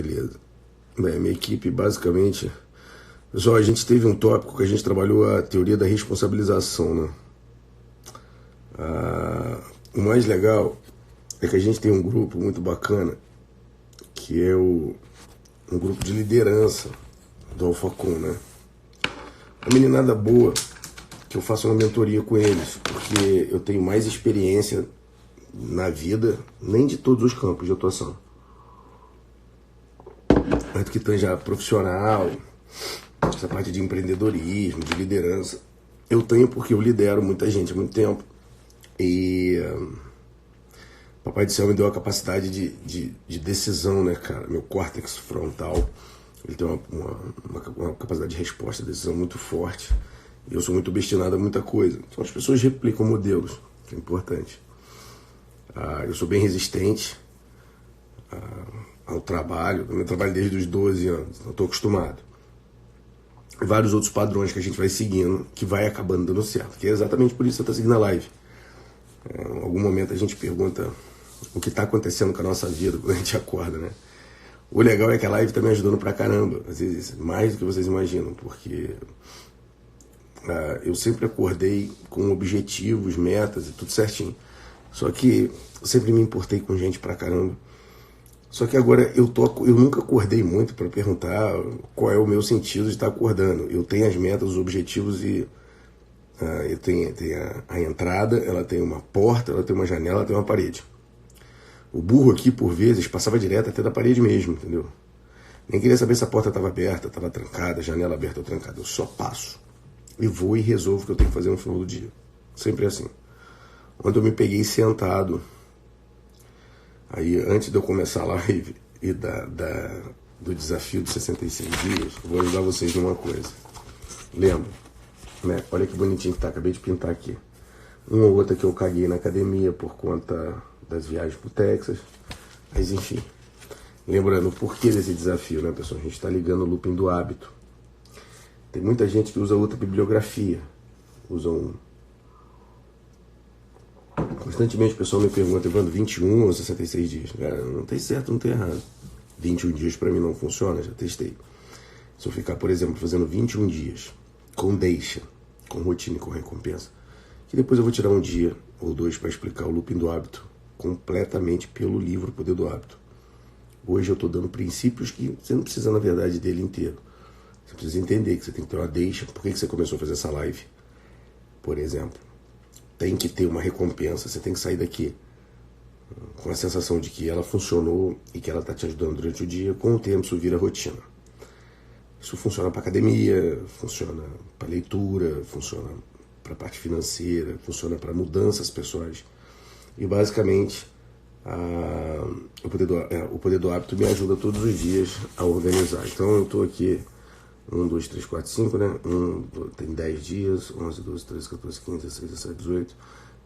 Beleza. Bem, minha equipe, basicamente... Pessoal, a gente teve um tópico que a gente trabalhou a teoria da responsabilização, né? O mais legal é que a gente tem um grupo muito bacana, que é um grupo de liderança do Alphacom, né? Uma meninada boa, que eu faço uma mentoria com eles, porque eu tenho mais experiência na vida, nem de todos os campos de atuação, mas do que tange profissional, essa parte de empreendedorismo, de liderança. Eu tenho porque eu lidero muita gente há muito tempo. E Papai do Céu me deu a capacidade de decisão, né, cara? Meu córtex frontal, ele tem uma capacidade de resposta, de decisão muito forte. E eu sou muito obstinado a muita coisa. Então as pessoas replicam modelos, que é importante. Eu sou bem resistente ao trabalho. Eu trabalho desde os 12 anos, então estou acostumado. Vários outros padrões que a gente vai seguindo, que vai acabando dando certo. Que é exatamente por isso que você está seguindo a live. Em algum momento a gente pergunta o que está acontecendo com a nossa vida quando a gente acorda, né? O legal é que a live está me ajudando pra caramba, às vezes mais do que vocês imaginam, porque eu sempre acordei com objetivos, metas e tudo certinho. Só que eu sempre me importei com gente pra caramba. Só que agora eu nunca acordei muito para perguntar qual é o meu sentido de estar acordando. Eu tenho as metas, os objetivos e eu tenho a entrada, ela tem uma porta, ela tem uma janela, ela tem uma parede. O burro aqui, por vezes, passava direto até da parede mesmo, entendeu? Nem queria saber se a porta estava aberta, estava trancada, a janela aberta ou trancada. Eu só passo e vou e resolvo o que eu tenho que fazer no final do dia. Sempre assim. Ontem eu me peguei sentado. Aí, antes de eu começar a live e do desafio de 66 dias, eu vou ajudar vocês numa coisa. Lembra, né? Olha que bonitinho que tá, acabei de pintar aqui. Uma ou outra que eu caguei na academia por conta das viagens pro Texas. Mas enfim, lembrando o porquê desse desafio, né, pessoal? A gente tá ligando o looping do hábito. Tem muita gente que usa outra bibliografia. Constantemente o pessoal me pergunta, Evandro, 21 ou 66 dias? Cara, não tem certo, não tem errado. 21 dias para mim não funciona, já testei. Se eu ficar, por exemplo, fazendo 21 dias, com deixa, com rotina e com recompensa, que depois eu vou tirar um dia ou dois para explicar o looping do hábito completamente pelo livro Poder do Hábito. Hoje eu estou dando princípios que você não precisa, na verdade, dele inteiro. Você precisa entender que você tem que ter uma deixa. Por que você começou a fazer essa live? Por exemplo. Tem que ter uma recompensa, você tem que sair daqui com a sensação de que ela funcionou e que ela está te ajudando durante o dia. Com o tempo isso vira rotina. Isso funciona para academia, funciona para leitura, funciona para a parte financeira, funciona para mudanças pessoais. E basicamente o poder do hábito me ajuda todos os dias a organizar. Então eu estou aqui 1, 2, 3, 4, 5, né? Tem 10 dias, 11, 12, 13, 14, 15, 16, 17, 18,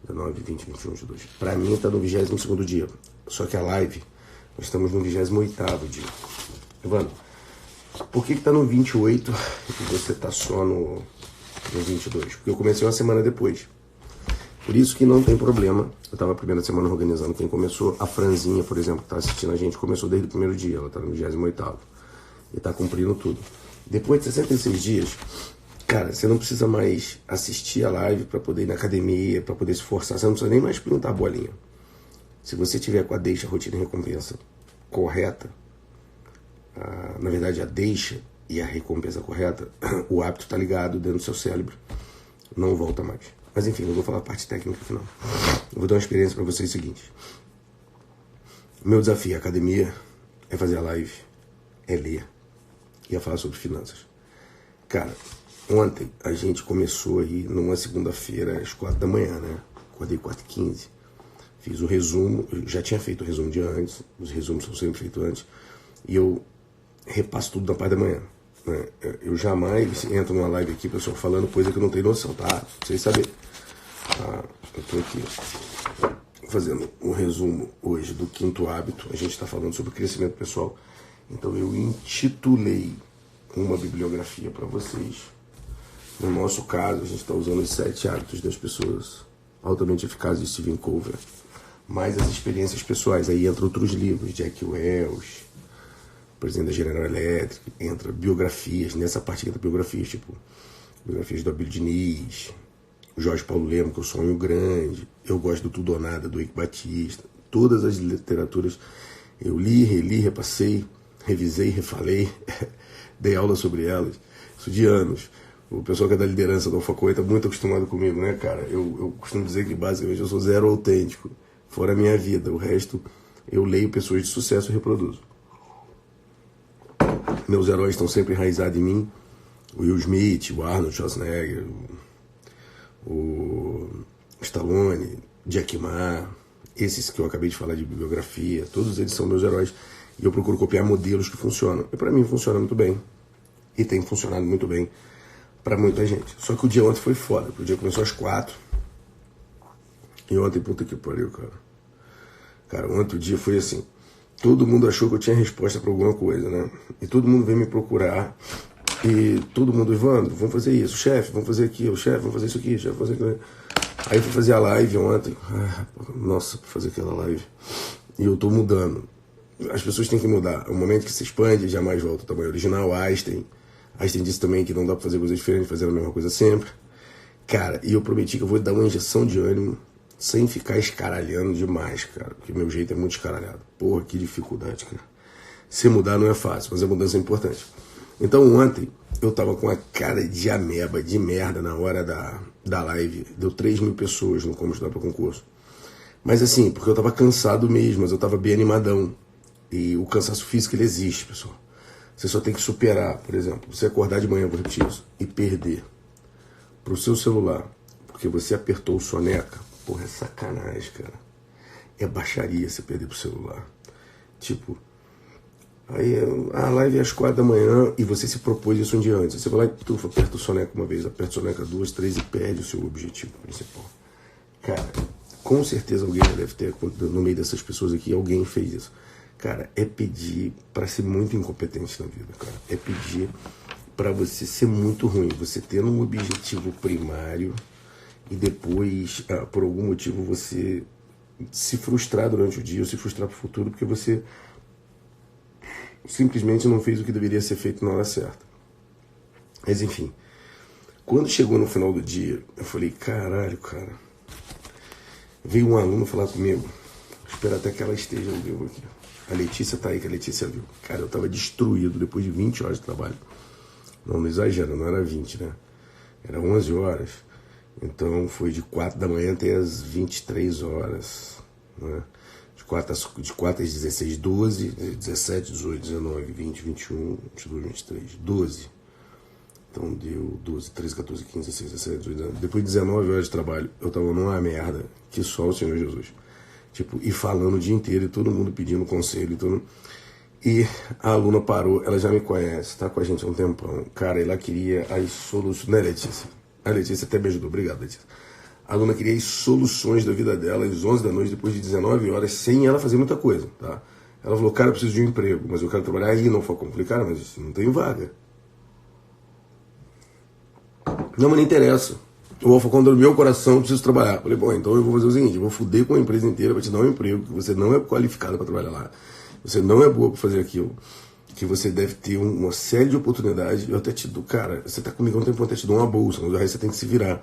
19, 20, 21, 22. Pra mim tá no 22º dia. Só que a live, nós estamos no 28º dia. Evandro, por que tá no 28 e você tá só no 22? Porque eu comecei uma semana depois. Por isso que não tem problema. Eu tava a primeira semana organizando quem começou. A Franzinha, por exemplo, que tá assistindo a gente, começou desde o primeiro dia. Ela tá no 28º. E tá cumprindo tudo. Depois de 66 dias, cara, você não precisa mais assistir a live para poder ir na academia, para poder se forçar. Você não precisa nem mais plantar a bolinha. Se você tiver com a deixa, a rotina e recompensa correta, na verdade a deixa e a recompensa correta, o hábito está ligado dentro do seu cérebro. Não volta mais. Mas enfim, eu vou falar a parte técnica final. Eu vou dar uma experiência para vocês seguinte. O meu desafio, a academia, é fazer a live, é ler. Ia falar sobre finanças. Cara, ontem a gente começou aí numa segunda-feira às 4 da manhã, né? Acordei 4h15. Fiz o resumo, eu já tinha feito o resumo de antes, os resumos são sempre feitos antes, e eu repasso tudo na parte da manhã. Né? Eu jamais entro numa live aqui, pessoal, falando coisa que eu não tenho noção, tá? Pra vocês saberem. Eu tô aqui fazendo um resumo hoje do 5º hábito. A gente tá falando sobre crescimento pessoal. Então eu intitulei uma bibliografia para vocês. No nosso caso, a gente está usando os 7 hábitos das pessoas altamente eficazes de Stephen Covey, mais as experiências pessoais. Aí entram outros livros, Jack Welch, presidente da General Electric, entra biografias, nessa parte entra biografias, tipo, biografias do Abílio Diniz, o Jorge Paulo Lemos, que eu Sonho Grande, eu gosto do Tudo ou Nada, do Eike Batista, todas as literaturas eu li, reli, repassei, revisei, refalei, dei aula sobre elas, isso de anos. O pessoal que é da liderança da Alfacoa está muito acostumado comigo, né, cara? Eu costumo dizer que basicamente eu sou zero autêntico, fora a minha vida. O resto eu leio pessoas de sucesso e reproduzo. Meus heróis estão sempre enraizados em mim. O Will Smith, o Arnold Schwarzenegger, o Stallone, Jack Ma, esses que eu acabei de falar de bibliografia, todos eles são meus heróis. E eu procuro copiar modelos que funcionam. E para mim funciona muito bem. E tem funcionado muito bem pra muita gente. Só que o dia ontem foi foda. O dia começou às 4. E ontem, puta que pariu, cara. Cara, ontem o dia foi assim. Todo mundo achou que eu tinha resposta pra alguma coisa, né? E todo mundo veio me procurar. E todo mundo, Evandro, vamos fazer isso. Chefe, vamos fazer aquilo. Chefe, vamos fazer isso aqui. Chefe, vamos fazer aquilo. Aí eu fui fazer a live ontem. Nossa, pra fazer aquela live. E eu tô mudando. As pessoas têm que mudar. O momento que se expande, jamais volta ao tamanho original. Einstein disse também que não dá pra fazer coisa diferente, fazendo a mesma coisa sempre. Cara, e eu prometi que eu vou dar uma injeção de ânimo sem ficar escaralhando demais, cara. Porque meu jeito é muito escaralhado. Porra, que dificuldade, cara. Se mudar não é fácil, mas a mudança é importante. Então ontem eu tava com a cara de ameba, de merda na hora da live. Deu 3.000 pessoas no Como Estudar para Concurso. Mas assim, porque eu tava cansado mesmo, mas eu tava bem animadão. E o cansaço físico, ele existe, pessoal. Você só tem que superar, por exemplo, você acordar de manhã, vou repetir isso, e perder pro seu celular, porque você apertou o soneca. Porra, é sacanagem, cara. É baixaria você perder pro celular. Tipo, aí a live é às 4 da manhã e você se propôs isso um dia antes. Você vai lá e aperta o soneca uma vez, aperta o soneca 2, 3 e perde o seu objetivo principal. Cara, com certeza alguém deve ter, no meio dessas pessoas aqui, alguém fez isso. Cara, é pedir para ser muito incompetente na vida, cara. É pedir para você ser muito ruim. Você tendo um objetivo primário e depois, por algum motivo, você se frustrar durante o dia ou se frustrar pro futuro porque você simplesmente não fez o que deveria ser feito na hora certa. Mas enfim, quando chegou no final do dia, eu falei, caralho, cara. Veio um aluno falar comigo. Espero até que ela esteja ao vivo aqui. A Letícia tá aí, que a Letícia viu. Cara, eu tava destruído depois de 20 horas de trabalho. Não exagero, não era 20, né? Era 11 horas. Então foi de 4 da manhã até as 23 horas. Né? De 4 às 16, 12, 17, 18, 19, 20, 21, 22, 23, 12. Então deu 12, 13, 14, 15, 16, 17, 18, 19. Depois de 19 horas de trabalho, eu tava numa merda que só o Senhor Jesus. Tipo, e falando o dia inteiro, e todo mundo pedindo conselho, e a aluna parou, ela já me conhece, tá com a gente há um tempão. Cara, ela queria as soluções, né, Letícia? A Letícia até me ajudou, obrigado, Letícia. A aluna queria as soluções da vida dela às 11 da noite, depois de 19 horas, sem ela fazer muita coisa, tá? Ela falou, cara, eu preciso de um emprego, mas eu quero trabalhar aí, não foi complicado, mas não tem vaga. Não, mas não interessa. O Alfacão do meu coração, eu preciso trabalhar. Falei, bom, então eu vou fazer o seguinte, eu vou foder com a empresa inteira pra te dar um emprego, que você não é qualificado para trabalhar lá, você não é boa para fazer aquilo, que você deve ter uma série de oportunidades. Eu até te dou, cara, você tá comigo há um tempo, eu até te dou uma bolsa, mas aí você tem que se virar.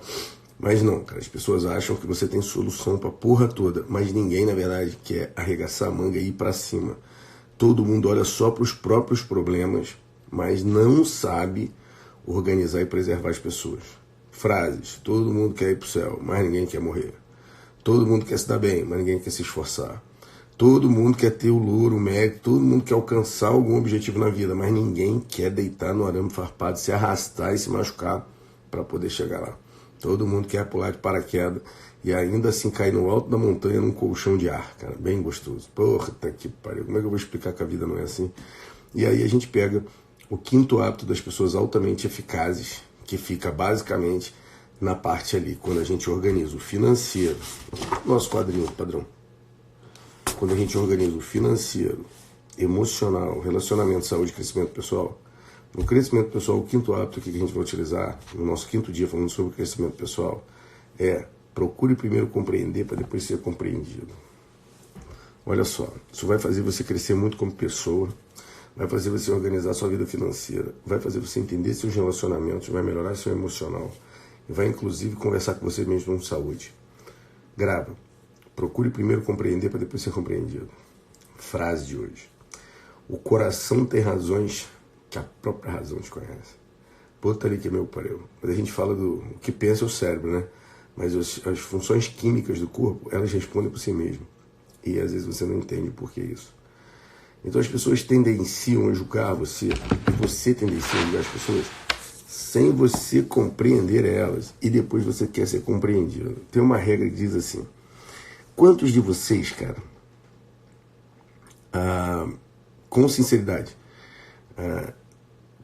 Mas não, cara, as pessoas acham que você tem solução pra porra toda, mas ninguém, na verdade, quer arregaçar a manga e ir pra cima. Todo mundo olha só pros próprios problemas, mas não sabe organizar e preservar as pessoas. Frases, todo mundo quer ir pro céu, mas ninguém quer morrer. Todo mundo quer se dar bem, mas ninguém quer se esforçar. Todo mundo quer ter o louro, o mérito, todo mundo quer alcançar algum objetivo na vida, mas ninguém quer deitar no arame farpado, se arrastar e se machucar para poder chegar lá. Todo mundo quer pular de paraquedas e ainda assim cair no alto da montanha num colchão de ar, cara, bem gostoso. Porra, tá que pariu, como é que eu vou explicar que a vida não é assim? E aí a gente pega o quinto hábito das pessoas altamente eficazes, que fica basicamente na parte ali, quando a gente organiza o financeiro, nosso quadrinho padrão, quando a gente organiza o financeiro, emocional, relacionamento, saúde e crescimento pessoal. No crescimento pessoal, o quinto hábito aqui que a gente vai utilizar, no nosso quinto dia falando sobre crescimento pessoal, é procure primeiro compreender para depois ser compreendido. Olha só, isso vai fazer você crescer muito como pessoa, vai fazer você organizar sua vida financeira, vai fazer você entender seus relacionamentos, vai melhorar seu emocional e vai inclusive conversar com você mesmo com saúde. Grava. Procure primeiro compreender para depois ser compreendido. Frase de hoje. O coração tem razões que a própria razão desconhece. Puta ali que é meu pareu. Quando a gente fala do que pensa é o cérebro, né? Mas as funções químicas do corpo, elas respondem por si mesmo. E às vezes você não entende por que isso. Então as pessoas tendenciam a julgar você, e você tendencia a julgar as pessoas, sem você compreender elas. E depois você quer ser compreendido. Tem uma regra que diz assim: quantos de vocês, cara, com sinceridade,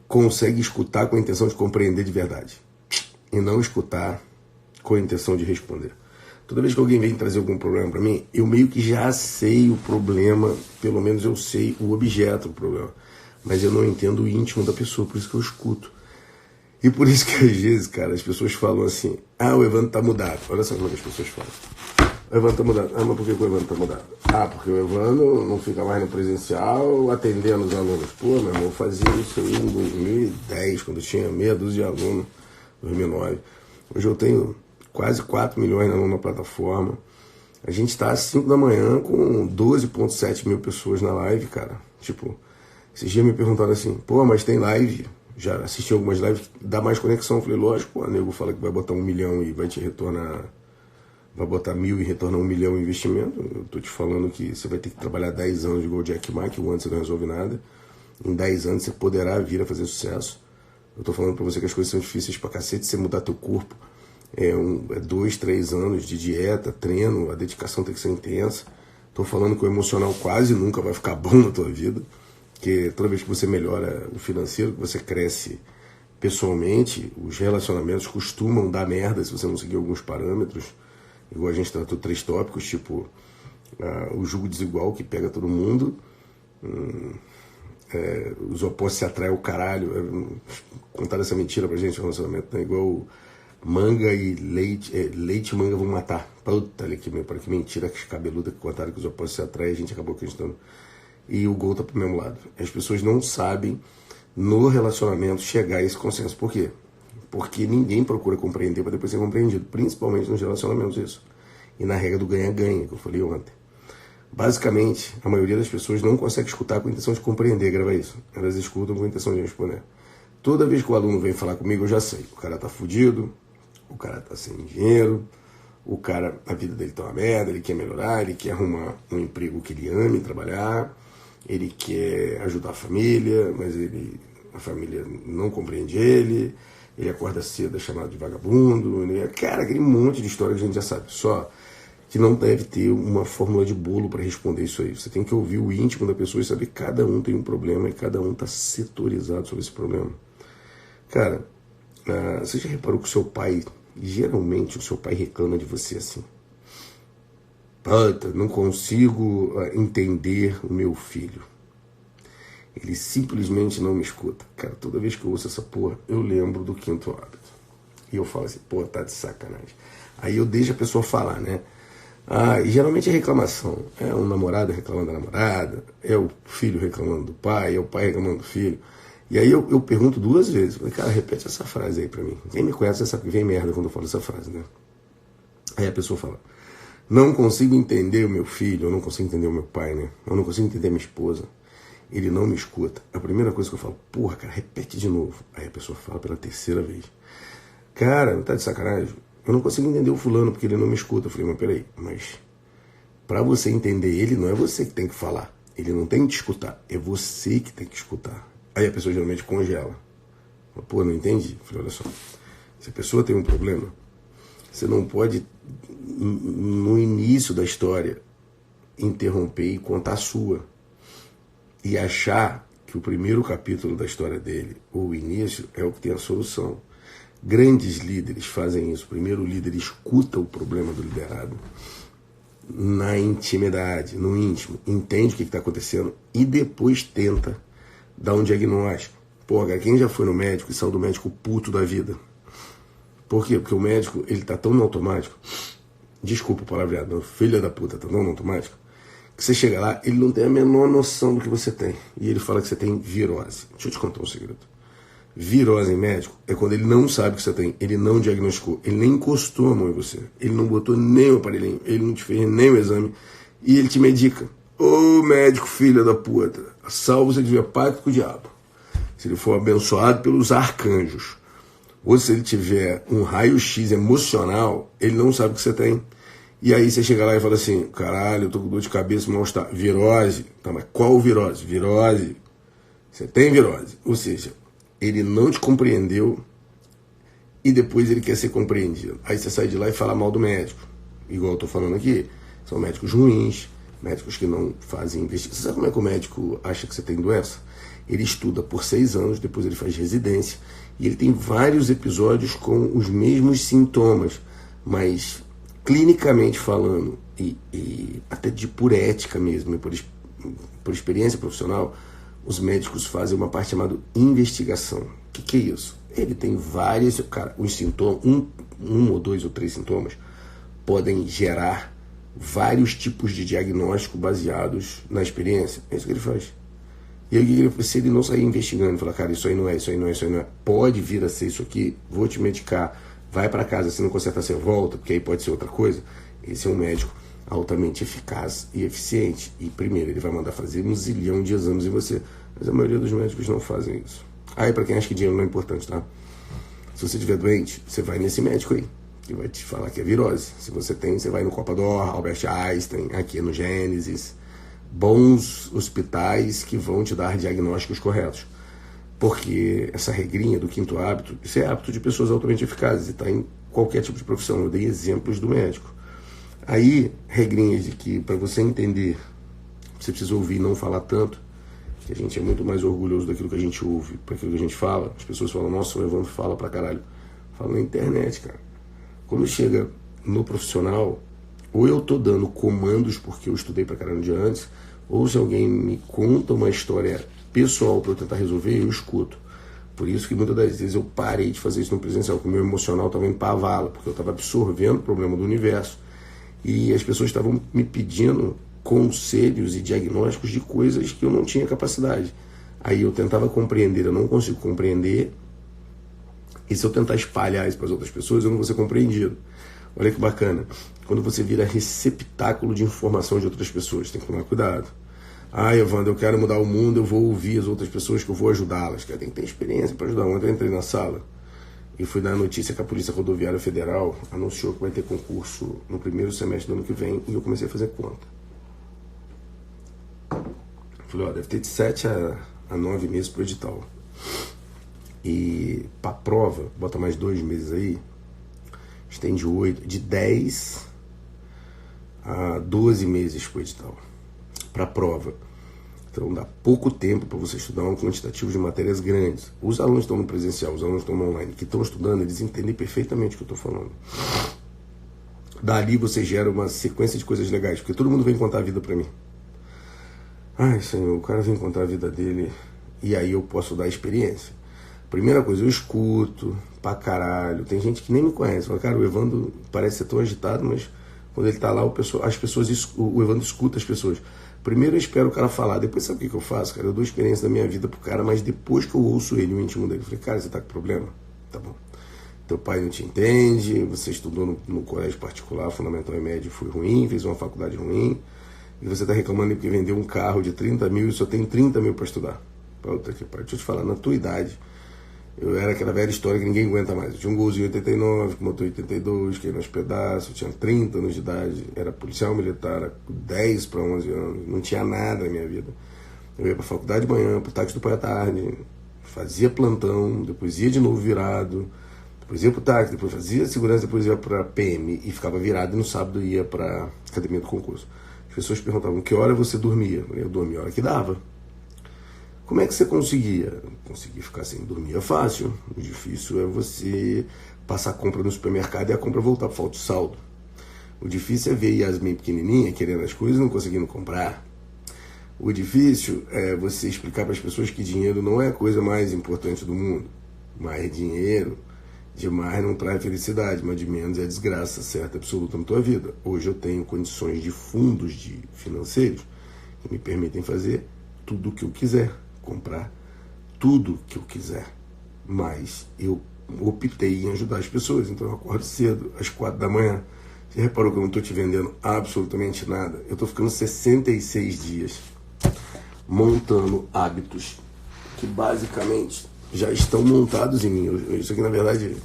consegue escutar com a intenção de compreender de verdade e não escutar com a intenção de responder? Toda vez que alguém vem trazer algum problema para mim, eu meio que já sei o problema, pelo menos eu sei o objeto do problema, mas eu não entendo o íntimo da pessoa, por isso que eu escuto. E por isso que às vezes, cara, as pessoas falam assim: o Evandro tá mudado. Olha só como as pessoas falam: o Evandro tá mudado. Mas por que o Evandro tá mudado? porque o Evandro não fica mais no presencial atendendo os alunos. Pô, meu irmão, eu fazia isso aí em 2010, quando eu tinha meia dúzia de alunos, 2009. Hoje eu tenho quase 4 milhões de alunos na plataforma. A gente está às 5 da manhã com 12,7 mil pessoas na live, cara. Tipo, esses dias me perguntaram assim: mas tem live? Já assisti algumas lives, dá mais conexão. Eu falei: lógico, o nego fala que vai botar 1 milhão e vai te retornar, vai botar 1.000 e retornar 1 milhão em investimento. Eu tô te falando que você vai ter que trabalhar 10 anos igual o Jack Ma, que o ano você não resolve nada. Em 10 anos você poderá vir a fazer sucesso. Eu tô falando pra você que as coisas são difíceis pra cacete. Você mudar teu corpo é 2, 3 anos de dieta, treino, a dedicação tem que ser intensa. Tô falando que o emocional quase nunca vai ficar bom na tua vida, porque toda vez que você melhora o financeiro, que você cresce pessoalmente, os relacionamentos costumam dar merda se você não seguir alguns parâmetros. Igual a gente tratou 3 tópicos, tipo o jugo desigual que pega todo mundo, os opostos se atraem ao caralho. Contaram essa mentira pra gente, o relacionamento é igual manga e leite, leite e manga vão matar. Puta ali que mentira cabeluda que contaram que os opostos se atraem, a gente acabou acreditando. E o gol tá pro mesmo lado. As pessoas não sabem no relacionamento chegar a esse consenso. Por quê? Porque ninguém procura compreender para depois ser compreendido, principalmente nos relacionamentos isso. E na regra do ganha-ganha, que eu falei ontem. Basicamente, a maioria das pessoas não consegue escutar com a intenção de compreender, grava isso. Elas escutam com a intenção de responder. Toda vez que o aluno vem falar comigo, eu já sei. O cara tá fudido, o cara tá sem dinheiro, o cara, a vida dele tá uma merda, ele quer melhorar, ele quer arrumar um emprego que ele ame trabalhar, ele quer ajudar a família, mas a família não compreende ele acorda cedo, é chamado de vagabundo, cara, aquele monte de história que a gente já sabe. Só que não deve ter uma fórmula de bolo para responder isso aí. Você tem que ouvir o íntimo da pessoa e saber que cada um tem um problema e cada um está setorizado sobre esse problema. Cara, você já reparou que o seu pai, geralmente o seu pai reclama de você assim: não consigo entender o meu filho. Ele simplesmente não me escuta. Cara, toda vez que eu ouço essa porra, eu lembro do 5º hábito. E eu falo assim: tá de sacanagem. Aí eu deixo a pessoa falar, né? E geralmente é reclamação. É um namorado reclamando da namorada, é o filho reclamando do pai, é o pai reclamando do filho. E aí eu pergunto 2 vezes. Falei: cara, repete essa frase aí pra mim. Quem me conhece sabe que vem merda quando eu falo essa frase, né? Aí a pessoa fala: não consigo entender o meu filho, eu não consigo entender o meu pai, né? Eu não consigo entender a minha esposa. Ele não me escuta. A primeira coisa que eu falo: cara, repete de novo. Aí a pessoa fala pela 3ª vez: cara, não tá de sacanagem? Eu não consigo entender o fulano porque ele não me escuta. Eu falei: mas peraí, mas pra você entender ele, não é você que tem que falar. Ele não tem que te escutar, é você que tem que escutar. Aí a pessoa geralmente congela. Não entendi. Eu falei: olha só, se a pessoa tem um problema, você não pode, no início da história, interromper e contar a sua. E achar que o primeiro capítulo da história dele, ou o início, é o que tem a solução. Grandes líderes fazem isso. Primeiro o líder escuta o problema do liderado na intimidade, no íntimo, entende o que está acontecendo e depois tenta dar um diagnóstico. Cara, quem já foi no médico e saiu do médico puto da vida? Por quê? Porque o médico, ele tá tão no automático, desculpa o palavreado, filha da puta, tá tão no automático, que você chega lá, ele não tem a menor noção do que você tem. E ele fala que você tem virose. Deixa eu te contar um segredo. Virose em médico é quando ele não sabe o que você tem, ele não diagnosticou, ele nem encostou a mão em você, ele não botou nem o aparelhinho, ele não te fez nem o exame e ele te medica. Ô médico filho da puta, salvo se ele tiver pacto com o diabo, se ele for abençoado pelos arcanjos, ou se ele tiver um raio-x emocional, ele não sabe o que você tem. E aí você chega lá e fala assim, caralho, eu tô com dor de cabeça, mal-estar, virose. Tá, mas qual virose? Virose. Você tem virose. Ou seja, ele não te compreendeu e depois ele quer ser compreendido. Aí você sai de lá e fala mal do médico. Igual eu tô falando aqui, são médicos ruins, médicos que não fazem investigação. Você sabe como é que o médico acha que você tem doença? Ele estuda por 6 anos, depois ele faz residência e ele tem vários episódios com os mesmos sintomas, mas clinicamente falando e até por ética mesmo, e por experiência profissional, os médicos fazem uma parte chamada investigação. O que é isso? Ele tem vários, cara, os sintomas, um ou 2 ou 3 sintomas podem gerar vários tipos de diagnóstico baseados na experiência. É isso que ele faz. E aí, se ele não sair investigando, falar, cara, isso aí não é, isso aí não é, isso aí não é, pode vir a ser isso aqui, vou te medicar, vai para casa, se não consertar, você volta, porque aí pode ser outra coisa. Esse é um médico altamente eficaz e eficiente. E primeiro, ele vai mandar fazer 1 zilhão de exames em você. Mas a maioria dos médicos não fazem isso. Aí, para quem acha que dinheiro não é importante, tá? Se você estiver doente, você vai nesse médico aí, que vai te falar que é virose. Se você tem, você vai no Copa d'Or, Albert Einstein, aqui no Gênesis. Bons hospitais que vão te dar diagnósticos corretos. Porque essa regrinha do 5º hábito, isso é hábito de pessoas altamente eficazes e está em qualquer tipo de profissão. Eu dei exemplos do médico. Aí, regrinhas de que para você entender, você precisa ouvir e não falar tanto, que a gente é muito mais orgulhoso daquilo que a gente ouve, para aquilo que a gente fala. As pessoas falam, nossa, o Evandro fala pra caralho. Fala na internet, cara. Quando chega no profissional, ou eu tô dando comandos porque eu estudei pra caralho um dia antes, ou se alguém me conta uma história pessoal para eu tentar resolver, eu escuto. Por isso que muitas das vezes eu parei de fazer isso no presencial, porque o meu emocional estava em pavala, porque eu estava absorvendo o problema do universo e as pessoas estavam me pedindo conselhos e diagnósticos de coisas que eu não tinha capacidade. Aí eu tentava compreender, eu não consigo compreender, e se eu tentar espalhar isso para as outras pessoas, eu não vou ser compreendido. Olha que bacana. Quando você vira receptáculo de informação de outras pessoas, tem que tomar cuidado. Ah, Evandro, eu quero mudar o mundo, eu vou ouvir as outras pessoas que eu vou ajudá-las. Tem que ter experiência para ajudar. Ontem eu entrei na sala e fui dar a notícia que a Polícia Rodoviária Federal anunciou que vai ter concurso no 1º semestre do ano que vem e eu comecei a fazer conta. Falei, ó, deve ter de 7 a 9 meses pro edital. E pra prova, bota mais 2 meses aí, estende de 10 a 12 meses pro edital. Para a prova. Então dá pouco tempo para você estudar um quantitativo de matérias grandes. Os alunos estão no presencial, os alunos estão no online, que estão estudando, eles entendem perfeitamente o que eu estou falando. Dali você gera uma sequência de coisas legais, porque todo mundo vem contar a vida para mim. Ai, Senhor, o cara vem contar a vida dele e aí eu posso dar experiência. Primeira coisa, eu escuto pra caralho. Tem gente que nem me conhece. Fala, cara, o Evandro parece ser tão agitado, mas quando ele tá lá, o Evandro escuta as pessoas. Primeiro eu espero o cara falar, depois sabe o que eu faço, cara? Eu dou experiência da minha vida pro cara, mas depois que eu ouço ele, o íntimo dele, eu falei, cara, você tá com problema? Tá bom. Teu pai não te entende, você estudou no colégio particular, fundamental e médio, foi ruim, fez uma faculdade ruim, e você tá reclamando porque vendeu um carro de 30 mil e só tem 30 mil para estudar. Puta que pariu, deixa eu te falar, na tua idade, eu era aquela velha história que ninguém aguenta mais. Eu tinha um Golzinho 89, com motor 82, que ia nos pedaços, eu tinha 30 anos de idade, era policial militar, 10 para 11 anos, não tinha nada na minha vida. Eu ia pra faculdade de manhã, pro táxi do pai à tarde, fazia plantão, depois ia de novo virado, depois ia pro táxi, depois fazia segurança, depois ia pra PM e ficava virado e no sábado ia pra academia do concurso. As pessoas perguntavam, que hora você dormia? Eu dormia a hora que dava. Como é que você conseguia? Conseguir ficar sem dormir é fácil. O difícil é você passar a compra no supermercado e a compra voltar para falta de saldo. O difícil é ver Yasmin pequenininha querendo as coisas e não conseguindo comprar. O difícil é você explicar para as pessoas que dinheiro não é a coisa mais importante do mundo. Mais dinheiro De mais não traz felicidade, mas de menos é desgraça certa absoluta na tua vida. Hoje eu tenho condições de fundos financeiros que me permitem fazer tudo o que eu quiser, comprar tudo o que eu quiser. Mas eu optei em ajudar as pessoas, então eu acordo cedo, às 4 da manhã. Você reparou que eu não estou te vendendo absolutamente nada? Eu estou ficando 66 dias montando hábitos que basicamente já estão montados em mim. Isso aqui, na verdade,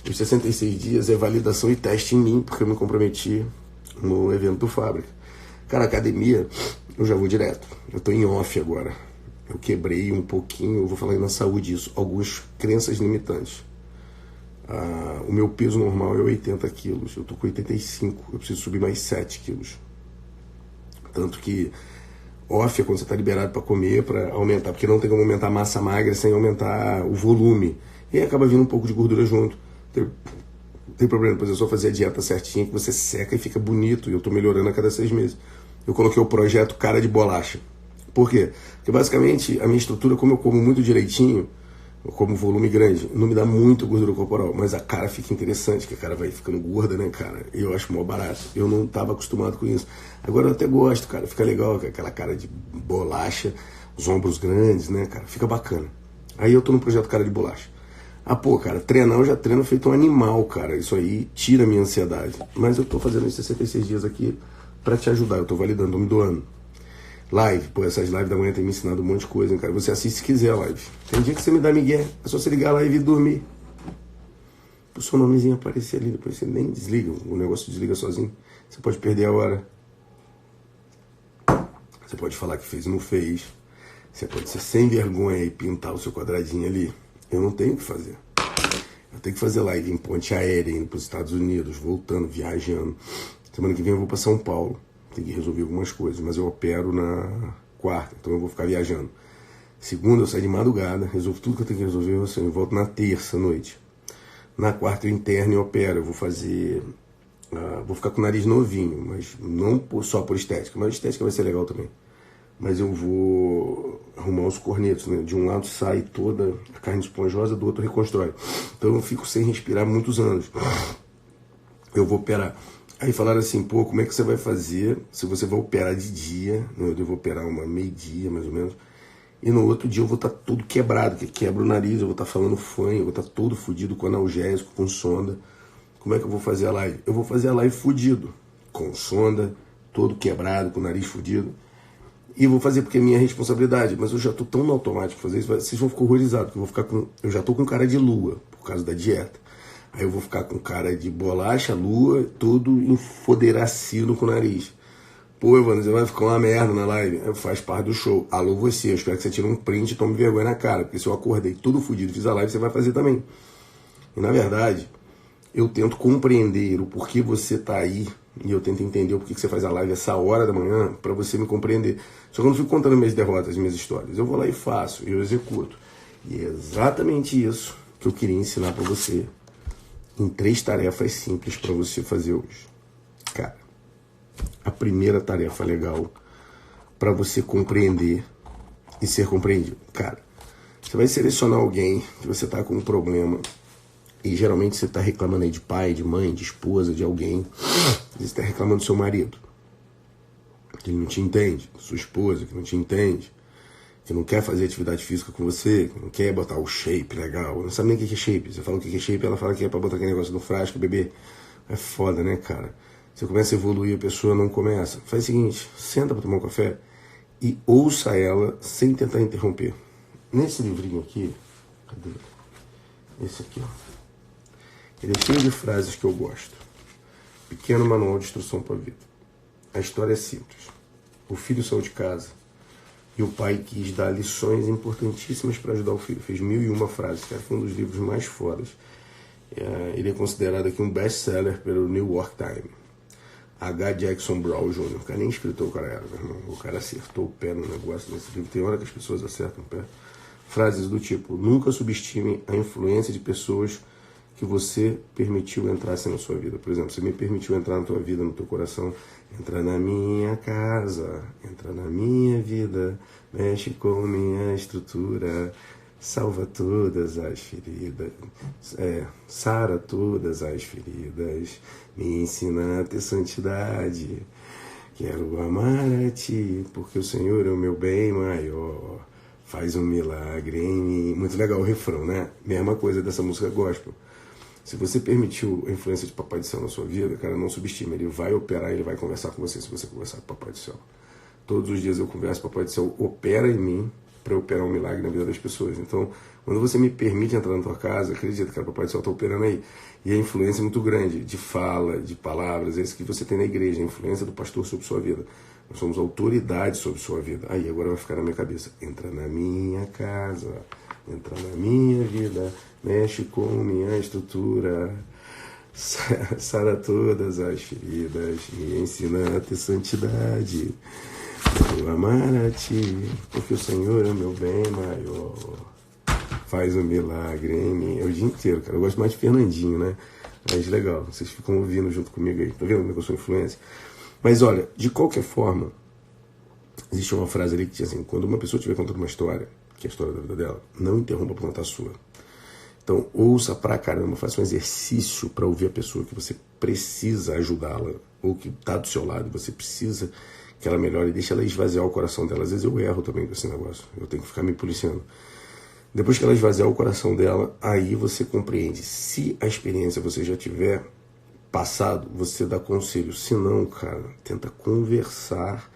os 66 dias é validação e teste em mim, porque eu me comprometi no evento do Fábrica. Cara, academia, eu já vou direto. Eu tô em off agora. Eu quebrei um pouquinho, eu vou falar aí na saúde isso, algumas crenças limitantes. O meu peso normal é 80 quilos, eu tô com 85, eu preciso subir mais 7 quilos. Tanto que off é quando você está liberado para comer, para aumentar, porque não tem como aumentar a massa magra sem aumentar o volume. E aí acaba vindo um pouco de gordura junto. Tem problema, depois é só fazer a dieta certinha que você seca e fica bonito. E eu estou melhorando a cada 6 meses. Eu coloquei o projeto Cara de Bolacha. Por quê? Porque basicamente a minha estrutura, como eu como muito direitinho, eu como volume grande, não me dá muito gordura corporal, mas a cara fica interessante, que a cara vai ficando gorda, né, cara? E eu acho mó barato. Eu não estava acostumado com isso. Agora eu até gosto, cara. Fica legal, aquela cara de bolacha, os ombros grandes, né, cara? Fica bacana. Aí eu tô no projeto Cara de Bolacha. Cara, treinar eu já treino feito um animal, cara. Isso aí tira a minha ansiedade. Mas eu tô fazendo esses 66 dias aqui pra te ajudar. Eu tô validando, tô me doando. Live, essas lives da manhã tem me ensinado um monte de coisa, hein, cara. Você assiste se quiser a live. Tem dia que você me dá migué, é só você ligar a live e dormir. O seu nomezinho aparecer ali, depois você nem desliga, o negócio desliga sozinho. Você pode perder a hora. Você pode falar que fez e não fez. Você pode ser sem vergonha e pintar o seu quadradinho ali. Eu não tenho o que fazer. Eu tenho que fazer live em ponte aérea, indo para os Estados Unidos, voltando, viajando. Semana que vem eu vou para São Paulo. Tem que resolver algumas coisas, mas eu opero na quarta, então eu vou ficar viajando. Segunda eu saio de madrugada, resolvo tudo que eu tenho que resolver, eu volto na terça à noite. Na quarta eu interno e opero, eu vou fazer... vou ficar com o nariz novinho, mas não só por estética, mas estética vai ser legal também. Mas eu vou arrumar os cornetos, né? De um lado sai toda a carne esponjosa, do outro reconstrói. Então eu fico sem respirar muitos anos. Eu vou operar. Aí falaram assim, como é que você vai fazer se você vai operar de dia? Eu vou operar uma meio-dia, mais ou menos. E no outro dia eu vou estar todo quebrado, que quebra o nariz, eu vou estar falando fanho, eu vou estar todo fudido com analgésico, com sonda. Como é que eu vou fazer a live? Eu vou fazer a live fudido, com sonda, todo quebrado, com o nariz fudido. E vou fazer porque é minha responsabilidade, mas eu já tô tão no automático fazer isso, vocês vão ficar horrorizados, porque eu já tô com cara de lua, por causa da dieta. Aí eu vou ficar com cara de bolacha, lua, todo enfoderacilo com o nariz. Evandro, você vai ficar uma merda na live. Faz parte do show. Alô você, eu espero que você tire um print e tome vergonha na cara, porque se eu acordei todo fudido e fiz a live, você vai fazer também. E na verdade, eu tento compreender o porquê você tá aí, e eu tento entender o porquê que você faz a live essa hora da manhã, pra você me compreender. Só que eu não fico contando minhas derrotas, minhas histórias. Eu vou lá e faço, eu executo. E é exatamente isso que eu queria ensinar pra você em 3 tarefas simples para você fazer hoje. Cara, a primeira tarefa legal para você compreender e ser compreendido. Cara, você vai selecionar alguém que você tá com um problema e geralmente você tá reclamando aí de pai, de mãe, de esposa, de alguém. Você está reclamando do seu marido, que ele não te entende, sua esposa que não te entende, que não quer fazer atividade física com você, que não quer botar o shape legal, não sabe nem o que é shape. Você fala o que é shape, ela fala que é pra botar aquele negócio no frasco, beber. É foda, né, cara? Você começa a evoluir, a pessoa não começa. Faz o seguinte, senta pra tomar um café e ouça ela sem tentar interromper. Nesse livrinho aqui, cadê? Esse aqui, ó. Ele é cheio de frases que eu gosto. Pequeno manual de instrução pra vida. A história é simples. O filho saiu de casa e o pai quis dar lições importantíssimas para ajudar o filho. Fez 1001 frases, cara. Foi um dos livros mais fodas. Ele é considerado aqui um best-seller pelo New York Times. H. Jackson Brown Jr. O cara nem escritor o cara era, meu irmão. O cara acertou o pé no negócio nesse livro. Tem hora que as pessoas acertam o pé. Frases do tipo, nunca subestime a influência de pessoas que você permitiu entrassem na sua vida. Por exemplo, você me permitiu entrar na tua vida, no teu coração. Entra na minha casa, entra na minha vida, mexe com minha estrutura, salva todas as feridas, sara todas as feridas, me ensina a ter santidade. Quero amar a ti, porque o Senhor é o meu bem maior. Faz um milagre em mim. Muito legal o refrão, né? Mesma coisa dessa música gospel. Se você permitiu a influência de Papai do Céu na sua vida, cara, não subestime. Ele vai operar, ele vai conversar com você se você conversar com o Papai do Céu. Todos os dias eu converso, Papai do Céu opera em mim para operar um milagre na vida das pessoas. Então, quando você me permite entrar na tua casa, acredita que o Papai do Céu está operando aí. E a influência é muito grande, de fala, de palavras, é isso que você tem na igreja, a influência do pastor sobre sua vida. Nós somos autoridade sobre sua vida. Aí, agora vai ficar na minha cabeça. Entra na minha casa, entra na minha vida, mexe com minha estrutura, sara todas as feridas, me ensina a ter santidade. Quero amar a ti, porque o Senhor é o meu bem maior. Faz um milagre em mim. É o dia inteiro, cara. Eu gosto mais de Fernandinho, né? Mas legal, vocês ficam ouvindo junto comigo aí. Tá vendo como eu sou influência? Mas olha, de qualquer forma, existe uma frase ali que diz assim: quando uma pessoa estiver contando uma história, que é a história da vida dela, não interrompa pra contar a sua. Então, ouça pra caramba, faça um exercício para ouvir a pessoa que você precisa ajudá-la, ou que tá do seu lado e você precisa que ela melhore, e deixa ela esvaziar o coração dela. Às vezes eu erro também com esse negócio, eu tenho que ficar me policiando. Depois que ela esvaziar o coração dela, aí você compreende. Se a experiência você já tiver passado, você dá conselho. Se não, cara, tenta conversar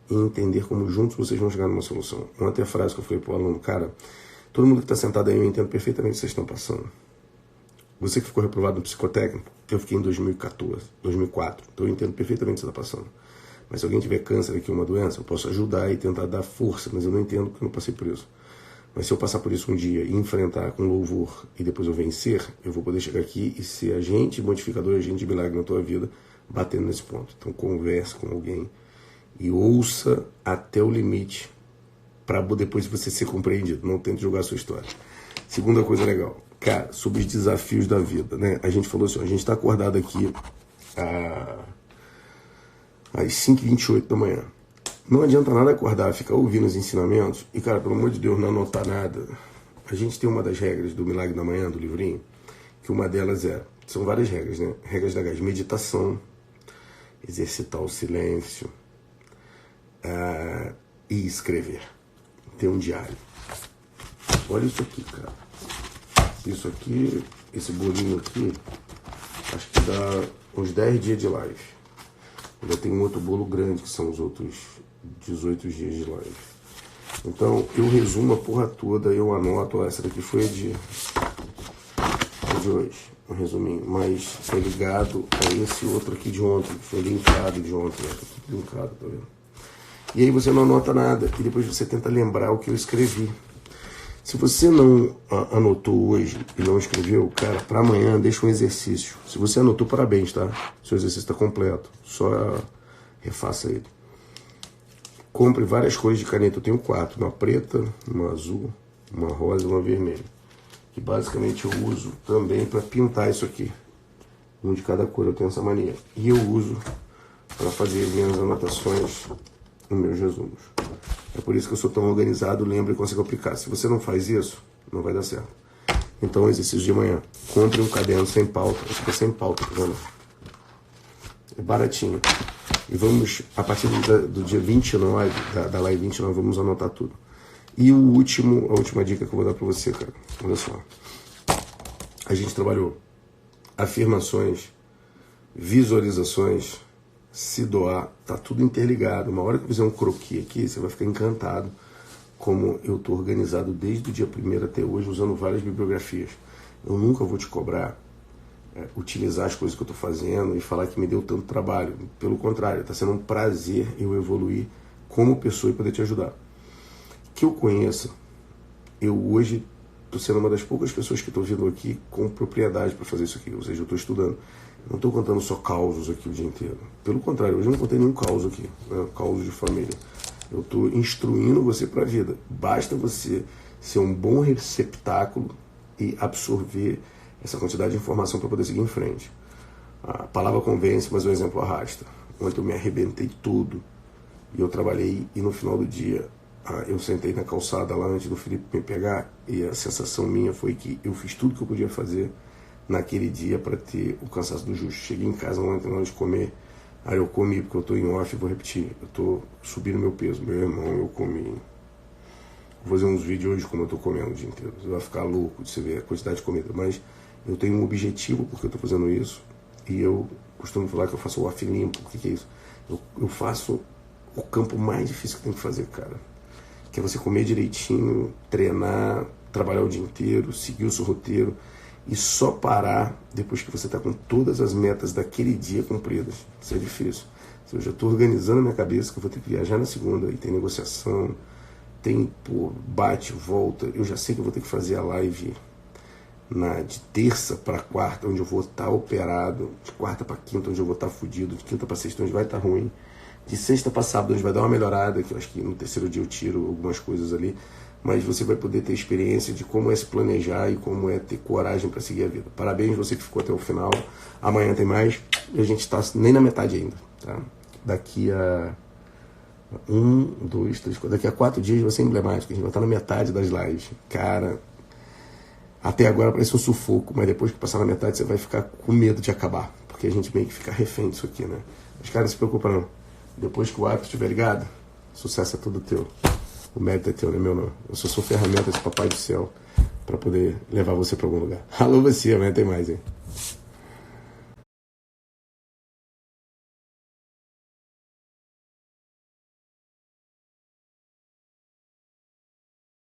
e entender como juntos vocês vão chegar numa solução. Ontem a frase que eu falei pro aluno: cara, todo mundo que está sentado aí, eu entendo perfeitamente o que vocês estão passando. Você que ficou reprovado no psicotécnico, eu fiquei em 2014, 2004, então eu entendo perfeitamente o que você está passando. Mas se alguém tiver câncer aqui, uma doença, eu posso ajudar e tentar dar força, mas eu não entendo porque eu não passei por isso. Mas se eu passar por isso um dia e enfrentar com louvor e depois eu vencer, eu vou poder chegar aqui e ser agente modificador, agente de milagre na tua vida, batendo nesse ponto. Então converse com alguém e ouça até o limite para depois você ser compreendido. Não tente jogar a sua história. Segunda coisa legal, cara, sobre os desafios da vida, né? A gente falou assim, a gente está acordado aqui às 5h28 da manhã. Não adianta nada acordar, ficar ouvindo os ensinamentos e, cara, pelo amor de Deus, não anotar nada. A gente tem uma das regras do Milagre da Manhã, do livrinho, que uma delas são várias regras, né? Regras da gás, meditação, exercitar o silêncio e escrever. Ter um diário. Olha isso aqui, cara. Isso aqui, esse bolinho aqui, acho que dá uns 10 dias de live. Ainda tem um outro bolo grande, que são os outros 18 dias de live. Então, eu resumo a porra toda, eu anoto. Essa daqui foi a de hoje, um resuminho. Mas é ligado a esse outro aqui de ontem, que foi linkado de ontem. Né? Tá tudo linkado, tá vendo? E aí você não anota nada, e depois você tenta lembrar o que eu escrevi. Se você não anotou hoje e não escreveu, cara, para amanhã deixa um exercício. Se você anotou, parabéns, tá? Seu exercício está completo. Só refaça ele. Compre várias cores de caneta. Eu tenho 4. Uma preta, uma azul, uma rosa e uma vermelha. Que basicamente eu uso também para pintar isso aqui. Um de cada cor, eu tenho essa mania. E eu uso para fazer minhas anotações nos meus resumos. É por isso que eu sou tão organizado, lembro e consigo aplicar. Se você não faz isso, não vai dar certo. Então, exercício de manhã. Compre um caderno sem pauta. Acho que é sem pauta, tá vendo? É baratinho. E vamos, a partir do dia 29, da live 29, vamos anotar tudo. E a última dica que eu vou dar pra você, cara. Olha só. A gente trabalhou afirmações, visualizações, se doar, tá tudo interligado. Uma hora que eu fizer um croquis aqui, você vai ficar encantado como eu tô organizado desde o dia 1º até hoje, usando várias bibliografias. Eu nunca vou te cobrar utilizar as coisas que eu tô fazendo e falar que me deu tanto trabalho. Pelo contrário, tá sendo um prazer eu evoluir como pessoa e poder te ajudar. Que eu conheça, eu hoje tô sendo uma das poucas pessoas que tô vindo aqui com propriedade para fazer isso aqui, ou seja, eu tô estudando. Não estou contando só causos aqui o dia inteiro. Pelo contrário, hoje eu não contei nenhum caos aqui, né? Caos de família. Eu estou instruindo você para a vida. Basta você ser um bom receptáculo e absorver essa quantidade de informação para poder seguir em frente. A palavra convence, mas o exemplo arrasta. Ontem eu me arrebentei todo e eu trabalhei e no final do dia eu sentei na calçada lá antes do Felipe me pegar e a sensação minha foi que eu fiz tudo que eu podia fazer naquele dia para ter o cansaço do justo. Cheguei em casa ontem, na hora de comer, aí eu comi, porque eu tô em off, vou repetir, eu tô subindo meu peso, meu irmão, eu comi. Vou fazer uns vídeos hoje como eu tô comendo o dia inteiro, você vai ficar louco de você ver a quantidade de comida, mas eu tenho um objetivo porque eu tô fazendo isso, e eu costumo falar que eu faço o off limpo. O que é isso? Eu faço o campo mais difícil que tem que fazer, cara, que é você comer direitinho, treinar, trabalhar o dia inteiro, seguir o seu roteiro e só parar depois que você está com todas as metas daquele dia cumpridas. Isso é difícil. Eu já estou organizando a minha cabeça que eu vou ter que viajar na segunda e tem negociação, tem bate, volta. Eu já sei que eu vou ter que fazer a live de terça para quarta, onde eu vou estar operado, de quarta para quinta, onde eu vou estar fudido, de quinta para sexta, onde vai estar ruim, de sexta para sábado, onde vai dar uma melhorada, que eu acho que no terceiro dia eu tiro algumas coisas ali, mas você vai poder ter experiência de como é se planejar e como é ter coragem para seguir a vida. Parabéns você que ficou até o final. Amanhã tem mais e a gente está nem na metade ainda, tá? Daqui a 1, 2, 3, 4, daqui a 4 dias vai ser emblemático, a gente vai estar na metade das lives. Cara, até agora parece um sufoco, mas depois que passar na metade você vai ficar com medo de acabar, porque a gente meio que fica refém disso aqui, né? Mas cara, não se preocupa não. Depois que o hábito estiver ligado, sucesso é todo teu. O mérito é teu, não é meu não. Eu só sou ferramenta desse papai do céu para poder levar você para algum lugar. Alô você, amanhã tem mais, hein?